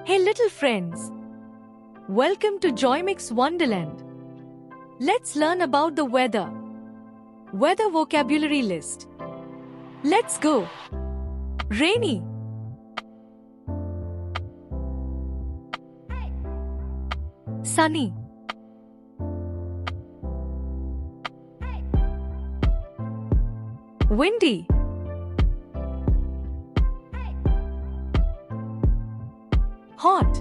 Hey little friends, welcome to Joymix Wonderland. Let's learn about the weather. Weather vocabulary list. Let's go. Rainy, sunny, windy, hot,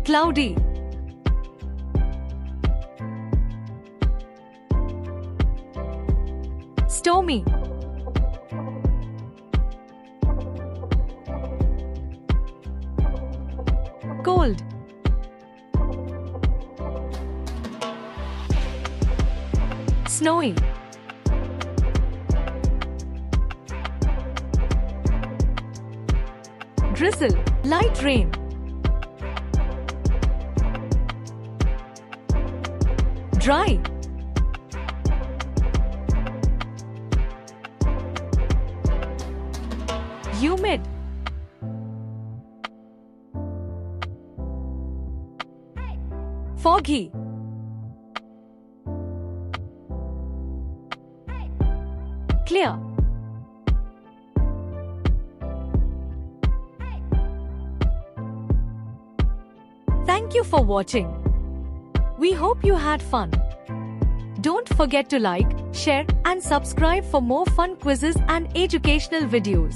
cloudy, stormy, cold, snowy, drizzle, light rain, dry, humid, foggy, clear. Thank you for watching. We hope you had fun. Don't forget to like, share, and subscribe for more fun quizzes and educational videos.